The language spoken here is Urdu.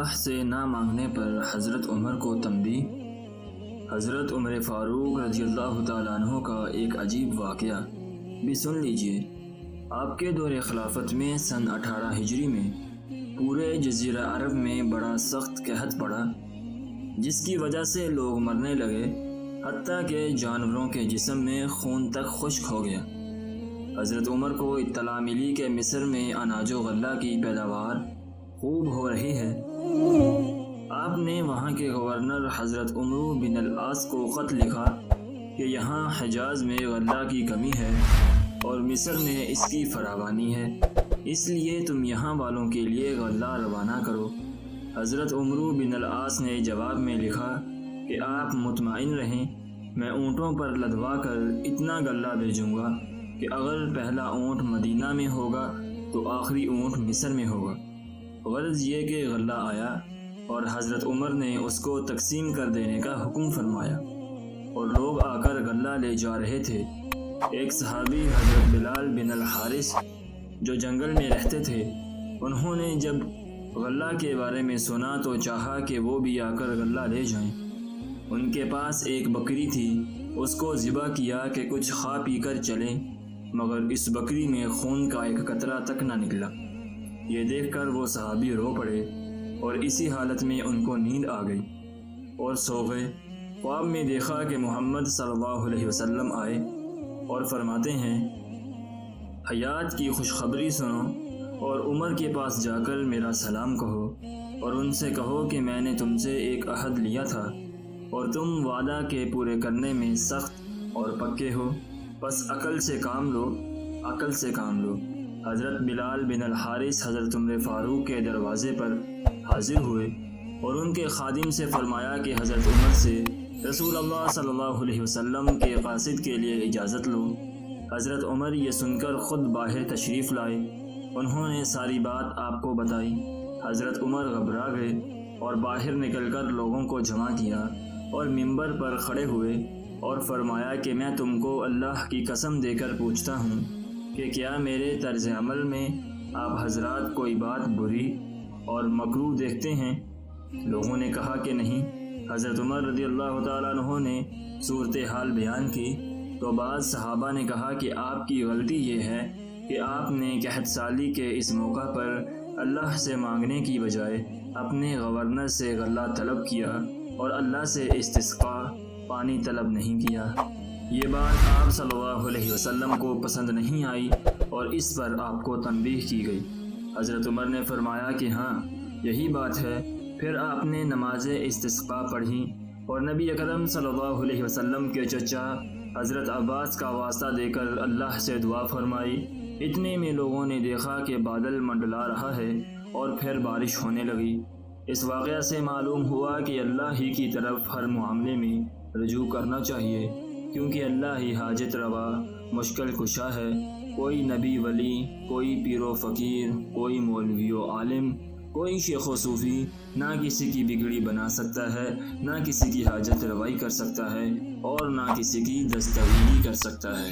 اللہ سے نہ مانگنے پر حضرت عمر کو تنبیہ۔ حضرت عمر فاروق رضی اللہ تعالیٰ عنہ کا ایک عجیب واقعہ بھی سن لیجئے۔ آپ کے دور خلافت میں سن 18 ہجری میں پورے جزیرہ عرب میں بڑا سخت قحط پڑا، جس کی وجہ سے لوگ مرنے لگے، حتیٰ کہ جانوروں کے جسم میں خون تک خشک ہو گیا۔ حضرت عمر کو اطلاع ملی کہ مصر میں اناج و غلہ کی پیداوار خوب ہو رہی ہے۔ آپ نے وہاں کے گورنر حضرت عمرو بن العاص کو خط لکھا کہ یہاں حجاز میں غلہ کی کمی ہے اور مصر میں اس کی فراوانی ہے، اس لیے تم یہاں والوں کے لیے غلہ روانہ کرو۔ حضرت عمرو بن العاص نے جواب میں لکھا کہ آپ مطمئن رہیں، میں اونٹوں پر لدوا کر اتنا غلہ بھیجوں گا کہ اگر پہلا اونٹ مدینہ میں ہوگا تو آخری اونٹ مصر میں ہوگا۔ غرض یہ کہ غلہ آیا اور حضرت عمر نے اس کو تقسیم کر دینے کا حکم فرمایا، اور لوگ آ کر غلہ لے جا رہے تھے۔ ایک صحابی حضرت بلال بن الحارث جو جنگل میں رہتے تھے، انہوں نے جب غلہ کے بارے میں سنا تو چاہا کہ وہ بھی آ کر غلہ لے جائیں۔ ان کے پاس ایک بکری تھی، اس کو ذبح کیا کہ کچھ کھا پی کر چلیں، مگر اس بکری میں خون کا ایک قطرہ تک نہ نکلا۔ یہ دیکھ کر وہ صحابی رو پڑے اور اسی حالت میں ان کو نیند آ گئی اور سو گئے۔ خواب میں دیکھا کہ محمد صلی اللہ علیہ وسلم آئے اور فرماتے ہیں، حیات کی خوشخبری سنو اور عمر کے پاس جا کر میرا سلام کہو اور ان سے کہو کہ میں نے تم سے ایک عہد لیا تھا اور تم وعدہ کے پورے کرنے میں سخت اور پکے ہو، بس عقل سے کام لو۔ حضرت بلال بن الحارث حضرت عمر فاروق کے دروازے پر حاضر ہوئے اور ان کے خادم سے فرمایا کہ حضرت عمر سے رسول اللہ صلی اللہ علیہ وسلم کے قاصد کے لیے اجازت لو۔ حضرت عمر یہ سن کر خود باہر تشریف لائے، انہوں نے ساری بات آپ کو بتائی۔ حضرت عمر گھبرا گئے اور باہر نکل کر لوگوں کو جمع کیا اور منبر پر کھڑے ہوئے اور فرمایا کہ میں تم کو اللہ کی قسم دے کر پوچھتا ہوں کہ کیا میرے طرز عمل میں آپ حضرات کوئی بات بری اور مکروہ دیکھتے ہیں؟ لوگوں نے کہا کہ نہیں۔ حضرت عمر رضی اللہ تعالیٰ عنہ نے صورتحال بیان کی تو بعض صحابہ نے کہا کہ آپ کی غلطی یہ ہے کہ آپ نے قحط سالی کے اس موقع پر اللہ سے مانگنے کی بجائے اپنے گورنر سے غلہ طلب کیا اور اللہ سے استسقاء پانی طلب نہیں کیا۔ یہ بات آپ صلی اللہ علیہ وسلم کو پسند نہیں آئی اور اس پر آپ کو تنبیہ کی گئی۔ حضرت عمر نے فرمایا کہ ہاں یہی بات ہے۔ پھر آپ نے نماز استسقاء پڑھی اور نبی اکرم صلی اللہ علیہ وسلم کے چچا حضرت عباس کا واسطہ دے کر اللہ سے دعا فرمائی۔ اتنے میں لوگوں نے دیکھا کہ بادل منڈلا رہا ہے اور پھر بارش ہونے لگی۔ اس واقعہ سے معلوم ہوا کہ اللہ ہی کی طرف ہر معاملے میں رجوع کرنا چاہیے، کیونکہ اللہ ہی حاجت روا مشکل کشا ہے۔ کوئی نبی ولی، کوئی پیر و فقیر، کوئی مولوی و عالم، کوئی شیخ و صوفی نہ کسی کی بگڑی بنا سکتا ہے، نہ کسی کی حاجت روائی کر سکتا ہے اور نہ کسی کی دستگیری کر سکتا ہے۔